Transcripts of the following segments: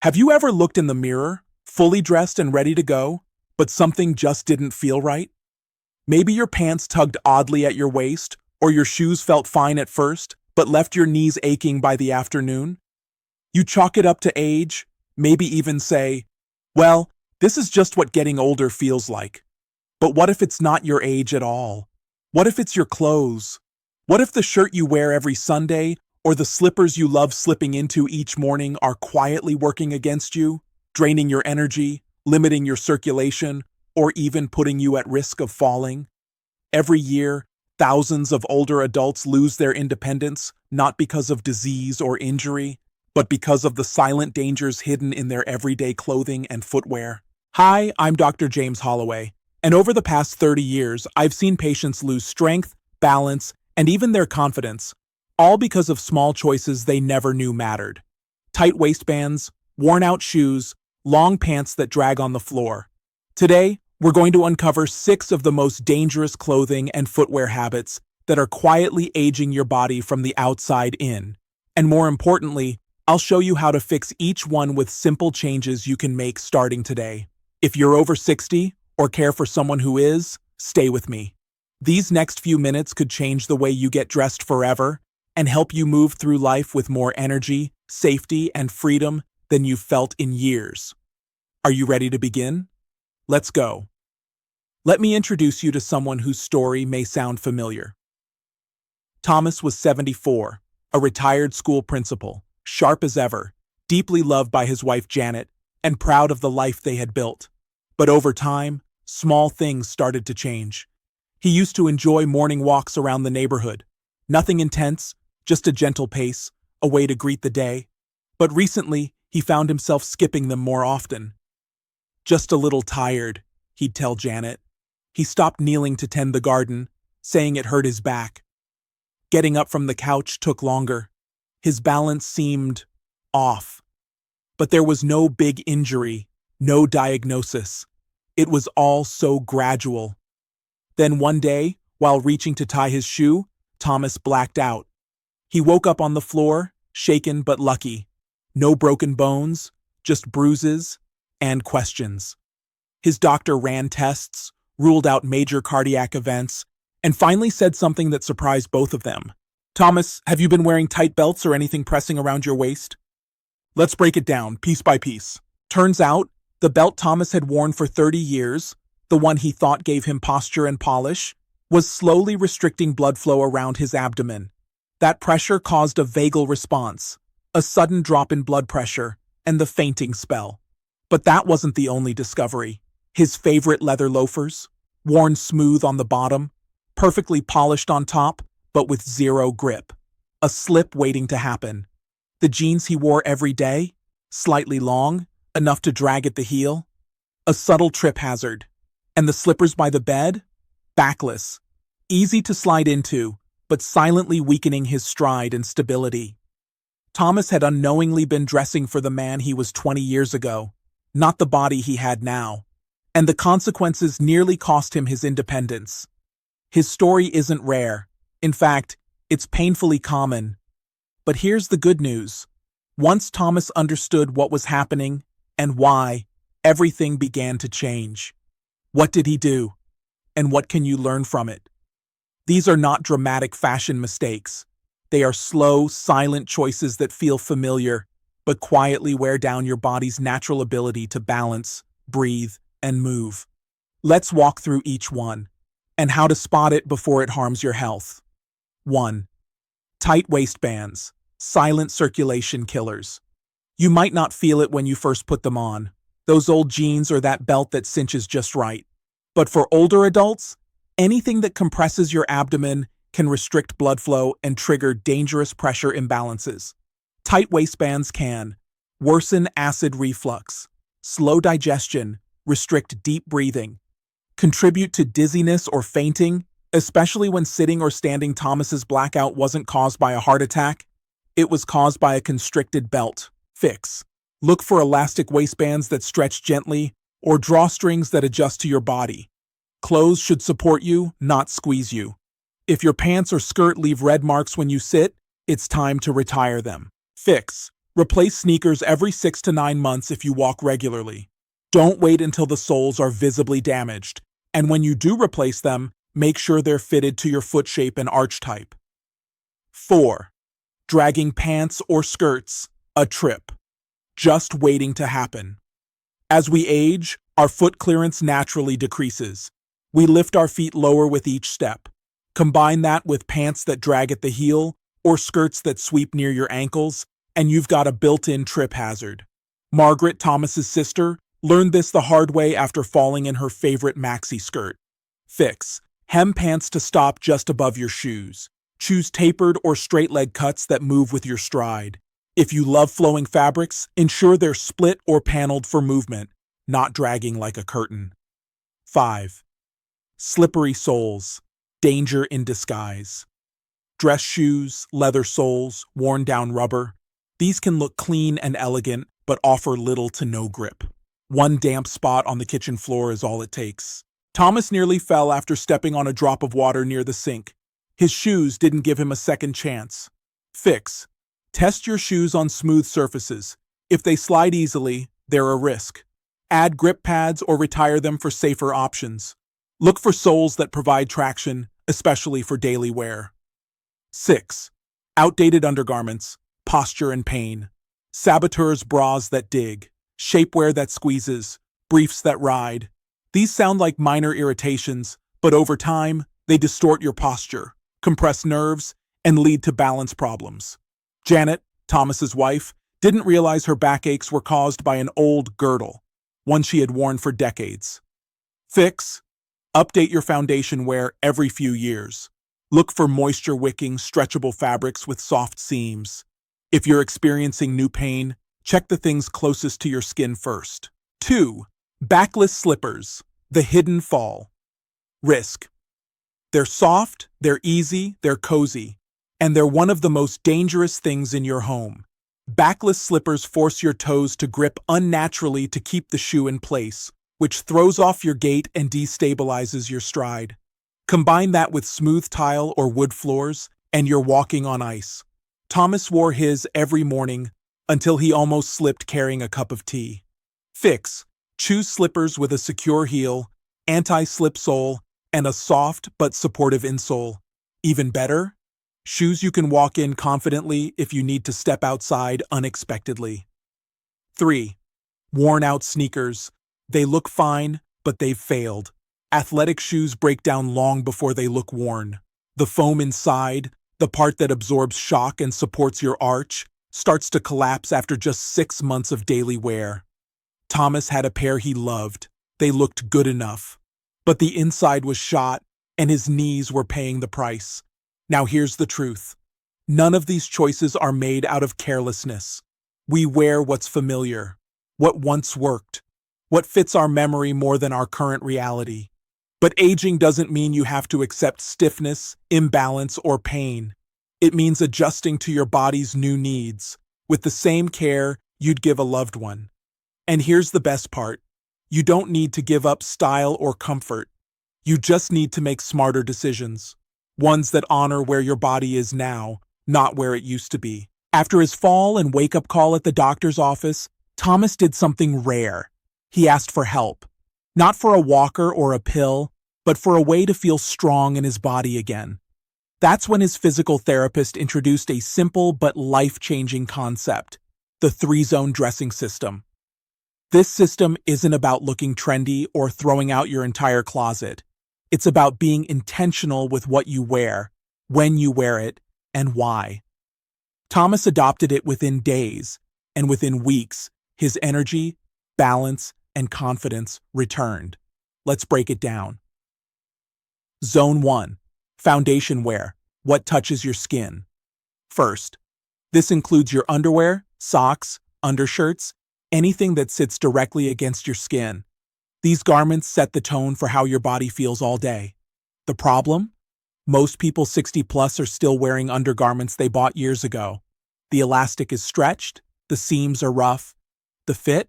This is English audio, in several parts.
Have you ever looked in the mirror, fully dressed and ready to go, but something just didn't feel right? Maybe your pants tugged oddly at your waist, or your shoes felt fine at first, but left your knees aching by the afternoon? You chalk it up to age, maybe even say, well, this is just what getting older feels like. But what if it's not your age at all? What if it's your clothes? What if the shirt you wear every Sunday or the slippers you love slipping into each morning are quietly working against you, draining your energy, limiting your circulation, or even putting you at risk of falling? Every year, thousands of older adults lose their independence, not because of disease or injury, but because of the silent dangers hidden in their everyday clothing and footwear. Hi, I'm Dr. James Holloway, and over the past 30 years, I've seen patients lose strength, balance, and even their confidence, all because of small choices they never knew mattered. Tight waistbands, worn-out shoes, long pants that drag on the floor. Today, we're going to uncover 6 of the most dangerous clothing and footwear habits that are quietly aging your body from the outside in. And more importantly, I'll show you how to fix each one with simple changes you can make starting today. If you're over 60 or care for someone who is, stay with me. These next few minutes could change the way you get dressed forever and help you move through life with more energy, safety, and freedom than you've felt in years. Are you ready to begin? Let's go. Let me introduce you to someone whose story may sound familiar. Thomas was 74, a retired school principal, sharp as ever, deeply loved by his wife Janet, and proud of the life they had built. But over time, small things started to change. He used to enjoy morning walks around the neighborhood. Nothing intense, just a gentle pace, a way to greet the day. But recently, he found himself skipping them more often. Just a little tired, he'd tell Janet. He stopped kneeling to tend the garden, saying it hurt his back. Getting up from the couch took longer. His balance seemed off. But there was no big injury, no diagnosis. It was all so gradual. Then one day, while reaching to tie his shoe, Thomas blacked out. He woke up on the floor, shaken but lucky. No broken bones, just bruises and questions. His doctor ran tests, ruled out major cardiac events, and finally said something that surprised both of them. Thomas, have you been wearing tight belts or anything pressing around your waist? Let's break it down, piece by piece. Turns out, the belt Thomas had worn for 30 years, the one he thought gave him posture and polish, was slowly restricting blood flow around his abdomen. That pressure caused a vagal response, a sudden drop in blood pressure, and the fainting spell. But that wasn't the only discovery. His favorite leather loafers, worn smooth on the bottom, perfectly polished on top, but with zero grip. A slip waiting to happen. The jeans he wore every day, slightly long, enough to drag at the heel. A subtle trip hazard. And the slippers by the bed? Backless. Easy to slide into, but silently weakening his stride and stability. Thomas had unknowingly been dressing for the man he was 20 years ago, not the body he had now. And the consequences nearly cost him his independence. His story isn't rare. In fact, it's painfully common. But here's the good news. Once Thomas understood what was happening and why, everything began to change. What did he do? And what can you learn from it? These are not dramatic fashion mistakes. They are slow, silent choices that feel familiar, but quietly wear down your body's natural ability to balance, breathe, and move. Let's walk through each one, and how to spot it before it harms your health. 1. Tight waistbands, silent circulation killers. You might not feel it when you first put them on, those old jeans or that belt that cinches just right. But for older adults, anything that compresses your abdomen can restrict blood flow and trigger dangerous pressure imbalances. Tight waistbands can worsen acid reflux, slow digestion, restrict deep breathing, contribute to dizziness or fainting, especially when sitting or standing. Thomas's blackout wasn't caused by a heart attack. It was caused by a constricted belt. Fix. Look for elastic waistbands that stretch gently or drawstrings that adjust to your body. Clothes should support you, not squeeze you. If your pants or skirt leave red marks when you sit, it's time to retire them. Fix. Replace sneakers every 6 to 9 months if you walk regularly. Don't wait until the soles are visibly damaged. And when you do replace them, make sure they're fitted to your foot shape and arch type. 4. Dragging pants or skirts, a trip. Just waiting to happen. As we age, our foot clearance naturally decreases. We lift our feet lower with each step. Combine that with pants that drag at the heel or skirts that sweep near your ankles, and you've got a built-in trip hazard. Margaret, Thomas's sister, learned this the hard way after falling in her favorite maxi skirt. Fix. Hem pants to stop just above your shoes. Choose tapered or straight leg cuts that move with your stride. If you love flowing fabrics, ensure they're split or paneled for movement, not dragging like a curtain. 5. Slippery soles. Danger in disguise. Dress shoes, leather soles, worn down rubber. These can look clean and elegant, but offer little to no grip. One damp spot on the kitchen floor is all it takes. Thomas nearly fell after stepping on a drop of water near the sink. His shoes didn't give him a second chance. Fix. Test your shoes on smooth surfaces. If they slide easily, they're a risk. Add grip pads or retire them for safer options. Look for soles that provide traction, especially for daily wear. 6. Outdated undergarments, posture and pain. Saboteurs bras that dig, shapewear that squeezes, briefs that ride. These sound like minor irritations, but over time, they distort your posture, compress nerves, and lead to balance problems. Janet, Thomas's wife, didn't realize her backaches were caused by an old girdle, one she had worn for decades. Fix. Update your foundation wear every few years. Look for moisture-wicking, stretchable fabrics with soft seams. If you're experiencing new pain, check the things closest to your skin first. 2. Backless slippers, the hidden fall. Risk. They're soft, they're easy, they're cozy, and they're one of the most dangerous things in your home. Backless slippers force your toes to grip unnaturally to keep the shoe in place, which throws off your gait and destabilizes your stride. Combine that with smooth tile or wood floors, and you're walking on ice. Thomas wore his every morning until he almost slipped carrying a cup of tea. Fix. Choose slippers with a secure heel, anti-slip sole, and a soft but supportive insole. Even better, shoes you can walk in confidently if you need to step outside unexpectedly. 3. Worn-out sneakers. They look fine, but they've failed. Athletic shoes break down long before they look worn. The foam inside, the part that absorbs shock and supports your arch, starts to collapse after just 6 months of daily wear. Thomas had a pair he loved. They looked good enough. But the inside was shot, and his knees were paying the price. Now here's the truth. None of these choices are made out of carelessness. We wear what's familiar, what once worked, what fits our memory more than our current reality. But aging doesn't mean you have to accept stiffness, imbalance, or pain. It means adjusting to your body's new needs, with the same care you'd give a loved one. And here's the best part. You don't need to give up style or comfort. You just need to make smarter decisions. Ones that honor where your body is now, not where it used to be. After his fall and wake-up call at the doctor's office, Thomas did something rare. He asked for help. Not for a walker or a pill, but for a way to feel strong in his body again. That's when his physical therapist introduced a simple but life-changing concept, the 3-zone dressing system. This system isn't about looking trendy or throwing out your entire closet. It's about being intentional with what you wear, when you wear it, and why. Thomas adopted it within days, and within weeks, his energy, balance, and confidence returned. Let's break it down. Zone 1. Foundation wear. What touches your skin? First, this includes your underwear, socks, undershirts, anything that sits directly against your skin. These garments set the tone for how your body feels all day. The problem? Most people 60 plus are still wearing undergarments they bought years ago. The elastic is stretched, the seams are rough, the fit?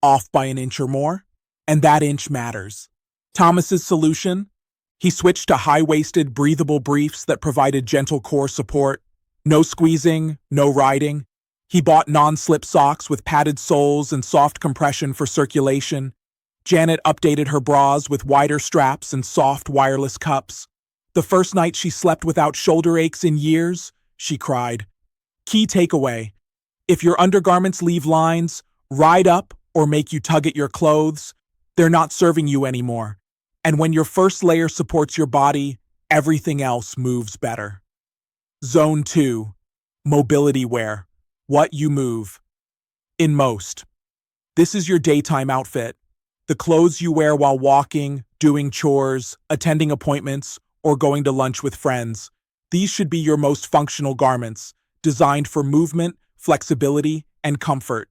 Off by an inch or more, and that inch matters. Thomas's solution? He switched to high-waisted, breathable briefs that provided gentle core support. No squeezing, no riding, He bought non-slip socks with padded soles and soft compression for circulation. Janet updated her bras with wider straps and soft wireless cups. The first night she slept without shoulder aches in years, she cried. Key takeaway: if your undergarments leave lines, ride up, or make you tug at your clothes, they're not serving you anymore. And when your first layer supports your body, everything else moves better. Zone 2. Mobility wear. What you move. In most. This is your daytime outfit. The clothes you wear while walking, doing chores, attending appointments, or going to lunch with friends. These should be your most functional garments, designed for movement, flexibility, and comfort.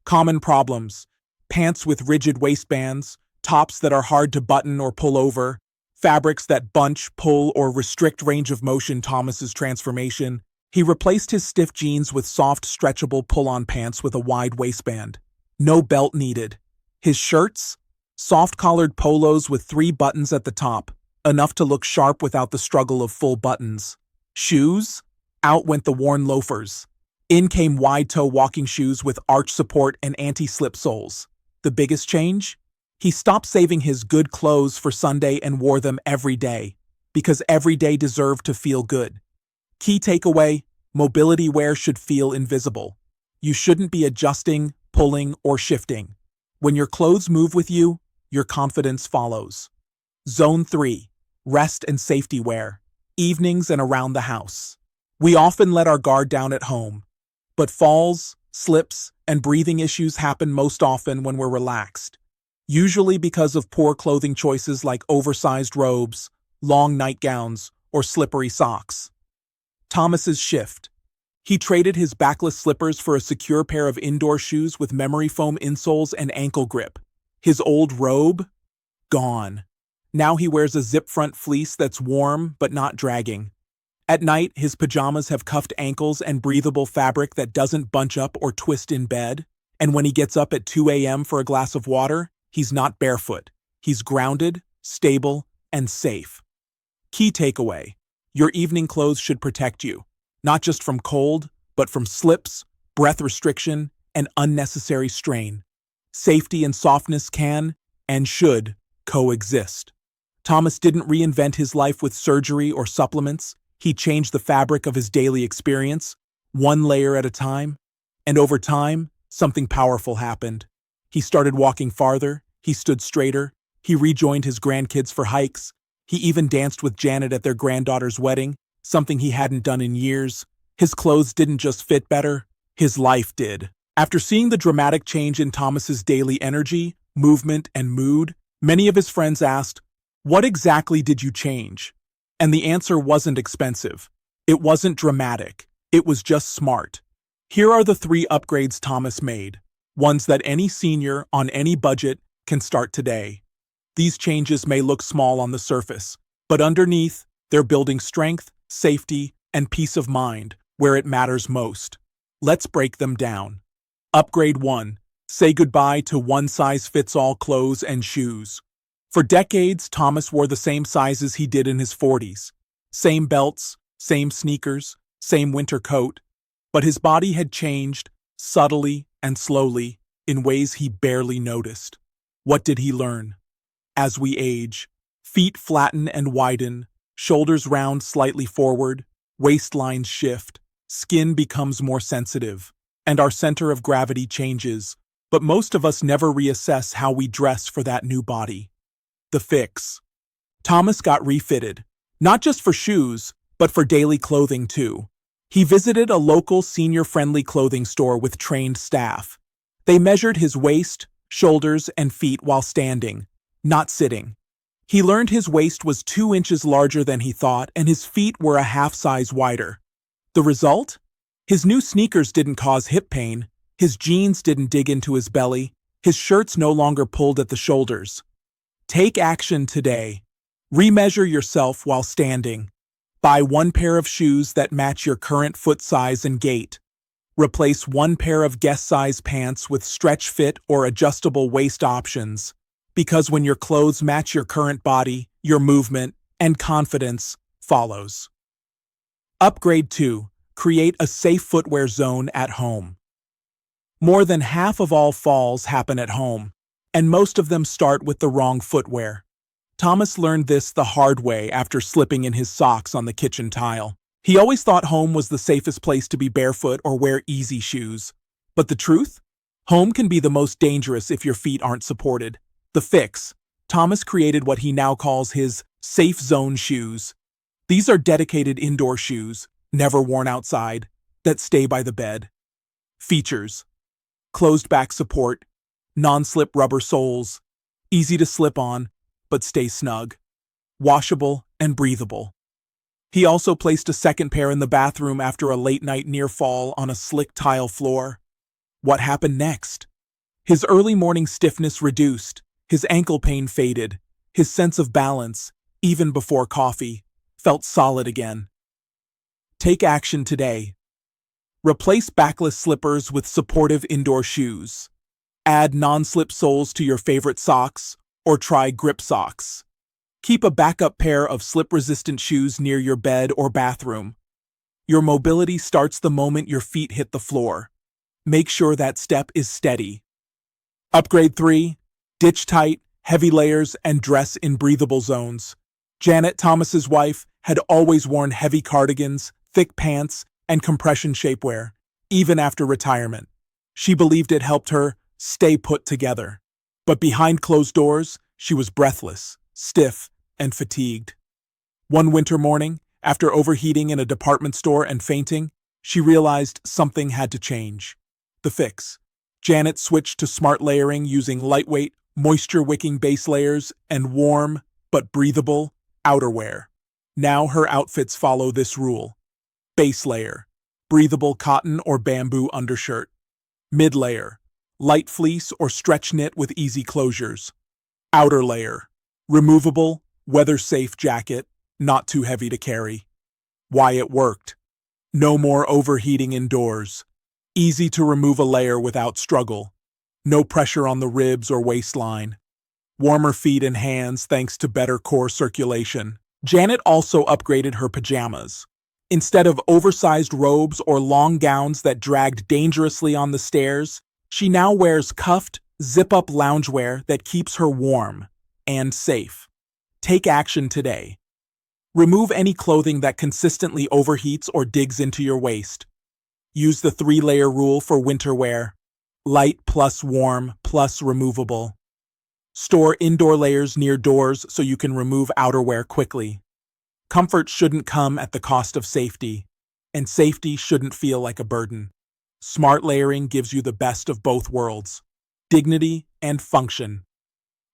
Common problems: pants with rigid waistbands, tops that are hard to button or pull over, fabrics that bunch, pull, or restrict range of motion. Thomas's transformation: he replaced his stiff jeans with soft, stretchable pull-on pants with a wide waistband. No belt needed. His shirts? Soft-collared polos with 3 buttons at the top, enough to look sharp without the struggle of full buttons. Shoes? Out went the worn loafers. In came wide-toe walking shoes with arch support and anti-slip soles. The biggest change? He stopped saving his good clothes for Sunday and wore them every day, because every day deserved to feel good. Key takeaway: mobility wear should feel invisible. You shouldn't be adjusting, pulling, or shifting. When your clothes move with you, your confidence follows. Zone 3. Rest and safety wear. Evenings and around the house. We often let our guard down at home, but falls, slips, and breathing issues happen most often when we're relaxed. Usually because of poor clothing choices like oversized robes, long nightgowns, or slippery socks. Thomas's shift. He traded his backless slippers for a secure pair of indoor shoes with memory foam insoles and ankle grip. His old robe? Gone. Now he wears a zip-front fleece that's warm but not dragging. At night, his pajamas have cuffed ankles and breathable fabric that doesn't bunch up or twist in bed. And when he gets up at 2 a.m. for a glass of water, he's not barefoot. He's grounded, stable, and safe. Key takeaway: your evening clothes should protect you, not just from cold, but from slips, breath restriction, and unnecessary strain. Safety and softness can, and should, coexist. Thomas didn't reinvent his life with surgery or supplements. He changed the fabric of his daily experience, one layer at a time. And over time, something powerful happened. He started walking farther, he stood straighter, he rejoined his grandkids for hikes, he even danced with Janet at their granddaughter's wedding, something he hadn't done in years. His clothes didn't just fit better, his life did. After seeing the dramatic change in Thomas's daily energy, movement, and mood, many of his friends asked, "What exactly did you change?" And the answer wasn't expensive. It wasn't dramatic. It was just smart. Here are the 3 upgrades Thomas made, ones that any senior on any budget can start today. These changes may look small on the surface, but underneath, they're building strength, safety, and peace of mind where it matters most. Let's break them down. Upgrade 1. Say goodbye to one-size-fits-all clothes and shoes. For decades, Thomas wore the same sizes he did in his 40s. Same belts, same sneakers, same winter coat. But his body had changed, subtly and slowly, in ways he barely noticed. What did he learn? As we age, feet flatten and widen, shoulders round slightly forward, waistlines shift, skin becomes more sensitive, and our center of gravity changes. But most of us never reassess how we dress for that new body. The fix. Thomas got refitted, not just for shoes, but for daily clothing too. He visited a local senior-friendly clothing store with trained staff. They measured his waist, shoulders, and feet while standing, not sitting. He learned his waist was 2 inches larger than he thought, and his feet were a half size wider. The result? His new sneakers didn't cause hip pain, his jeans didn't dig into his belly, his shirts no longer pulled at the shoulders. Take action today. Remeasure yourself while standing. Buy 1 pair of shoes that match your current foot size and gait. Replace 1 pair of guest-size pants with stretch fit or adjustable waist options. Because when your clothes match your current body, your movement and confidence follows. Upgrade 2. Create a safe footwear zone at home. More than half of all falls happen at home, and most of them start with the wrong footwear. Thomas learned this the hard way after slipping in his socks on the kitchen tile. He always thought home was the safest place to be barefoot or wear easy shoes. But the truth? Home can be the most dangerous if your feet aren't supported. The fix. Thomas created what he now calls his safe zone shoes. These are dedicated indoor shoes, never worn outside, that stay by the bed. Features: closed back support, non-slip rubber soles, easy to slip on, but stay snug, washable and breathable. He also placed a second pair in the bathroom after a late night near fall on a slick tile floor. What happened next? His early morning stiffness reduced, his ankle pain faded, his sense of balance, even before coffee, felt solid again. Take action today. Replace backless slippers with supportive indoor shoes. Add non-slip soles to your favorite socks, or try grip socks. Keep a backup pair of slip-resistant shoes near your bed or bathroom. Your mobility starts the moment your feet hit the floor. Make sure that step is steady. Upgrade 3. Ditch tight, heavy layers, and dress in breathable zones. Janet, Thomas's wife, had always worn heavy cardigans, thick pants, and compression shapewear, even after retirement. She believed it helped her stay put together. But behind closed doors, she was breathless, stiff, and fatigued. One winter morning, after overheating in a department store and fainting, she realized something had to change. The fix. Janet switched to smart layering using lightweight, moisture-wicking base layers and warm, but breathable, outerwear. Now her outfits follow this rule. Base layer, breathable cotton or bamboo undershirt. Mid layer, light fleece or stretch knit with easy closures. Outer layer, removable, weather-safe jacket, not too heavy to carry. Why it worked. No more overheating indoors. Easy to remove a layer without struggle. No pressure on the ribs or waistline. Warmer feet and hands thanks to better core circulation. Janet also upgraded her pajamas. Instead of oversized robes or long gowns that dragged dangerously on the stairs, she now wears cuffed, zip-up loungewear that keeps her warm and safe. Take action today. Remove any clothing that consistently overheats or digs into your waist. Use the 3-layer rule for winter wear. Light plus warm plus removable. Store indoor layers near doors so you can remove outerwear quickly. Comfort shouldn't come at the cost of safety, and safety shouldn't feel like a burden. Smart layering gives you the best of both worlds, dignity and function.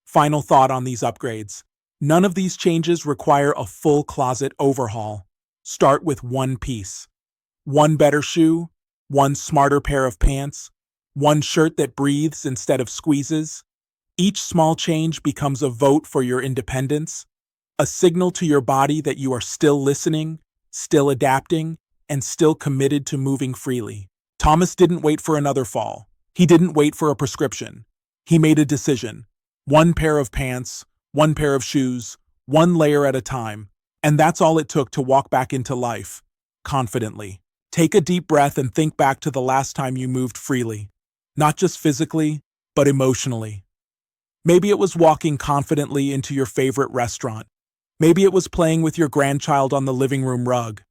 Final thought on these upgrades. None of these changes require a full closet overhaul. Start with one piece. One better shoe, one smarter pair of pants, one shirt that breathes instead of squeezes. Each small change becomes a vote for your independence, a signal to your body that you are still listening, still adapting, and still committed to moving freely. Thomas didn't wait for another fall. He didn't wait for a prescription. He made a decision. One pair of pants, one pair of shoes, one layer at a time. And that's all it took to walk back into life, confidently. Take a deep breath and think back to the last time you moved freely. Not just physically, but emotionally. Maybe it was walking confidently into your favorite restaurant. Maybe it was playing with your grandchild on the living room rug.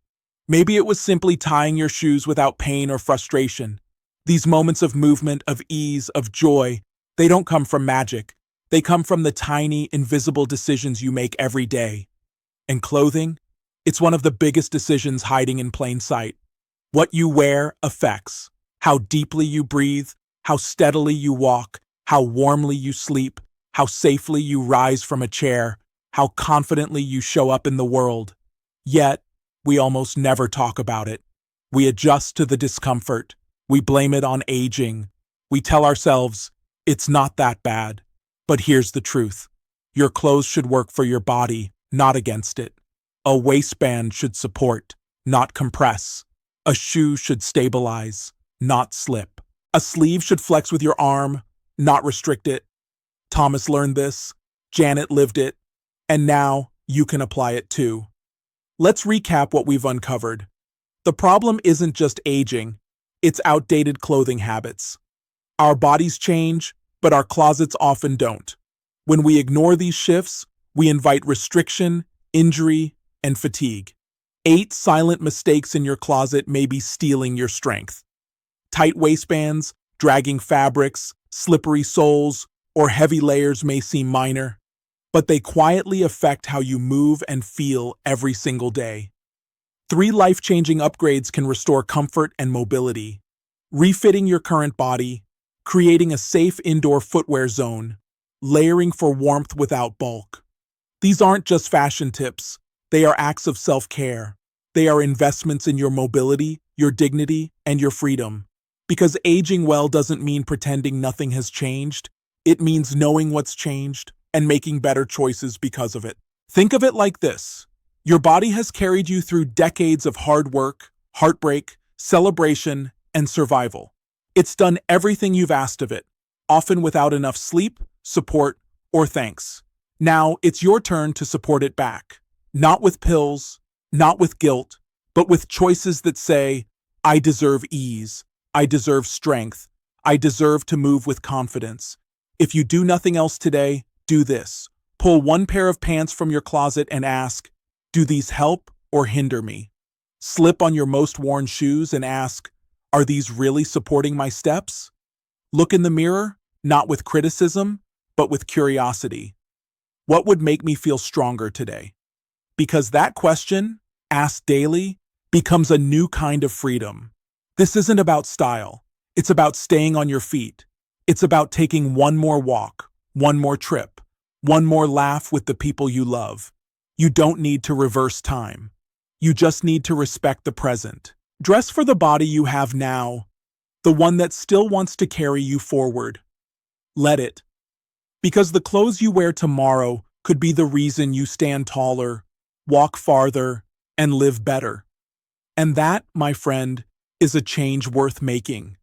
Maybe it was simply tying your shoes without pain or frustration. These moments of movement, of ease, of joy, they don't come from magic. They come from the tiny, invisible decisions you make every day. And clothing? It's one of the biggest decisions hiding in plain sight. What you wear affects how deeply you breathe, how steadily you walk, how warmly you sleep, how safely you rise from a chair, how confidently you show up in the world. Yet, we almost never talk about it. We adjust to the discomfort. We blame it on aging. We tell ourselves, it's not that bad. But here's the truth. Your clothes should work for your body, not against it. A waistband should support, not compress. A shoe should stabilize, not slip. A sleeve should flex with your arm, not restrict it. Thomas learned this, Janet lived it, and now you can apply it too. Let's recap what we've uncovered. The problem isn't just aging, it's outdated clothing habits. Our bodies change, but our closets often don't. When we ignore these shifts, we invite restriction, injury, and fatigue. 8 silent mistakes in your closet may be stealing your strength. Tight waistbands, dragging fabrics, slippery soles, or heavy layers may seem minor, but they quietly affect how you move and feel every single day. 3 life-changing upgrades can restore comfort and mobility. Refitting your current body, creating a safe indoor footwear zone, layering for warmth without bulk. These aren't just fashion tips, they are acts of self-care. They are investments in your mobility, your dignity, and your freedom. Because aging well doesn't mean pretending nothing has changed, it means knowing what's changed and making better choices because of it. Think of it like this. Your body has carried you through decades of hard work, heartbreak, celebration, and survival. It's done everything you've asked of it, often without enough sleep, support, or thanks. Now, it's your turn to support it back. Not with pills, not with guilt, but with choices that say, I deserve ease, I deserve strength, I deserve to move with confidence. If you do nothing else today, do this. Pull one pair of pants from your closet and ask, do these help or hinder me? Slip on your most worn shoes and ask, are these really supporting my steps? Look in the mirror, not with criticism, but with curiosity. What would make me feel stronger today? Because that question, asked daily, becomes a new kind of freedom. This isn't about style. It's about staying on your feet. It's about taking one more walk, one more trip, one more laugh with the people you love. You don't need to reverse time. You just need to respect the present. Dress for the body you have now, the one that still wants to carry you forward. Let it. Because the clothes you wear tomorrow could be the reason you stand taller, walk farther, and live better. And that, my friend, is a change worth making.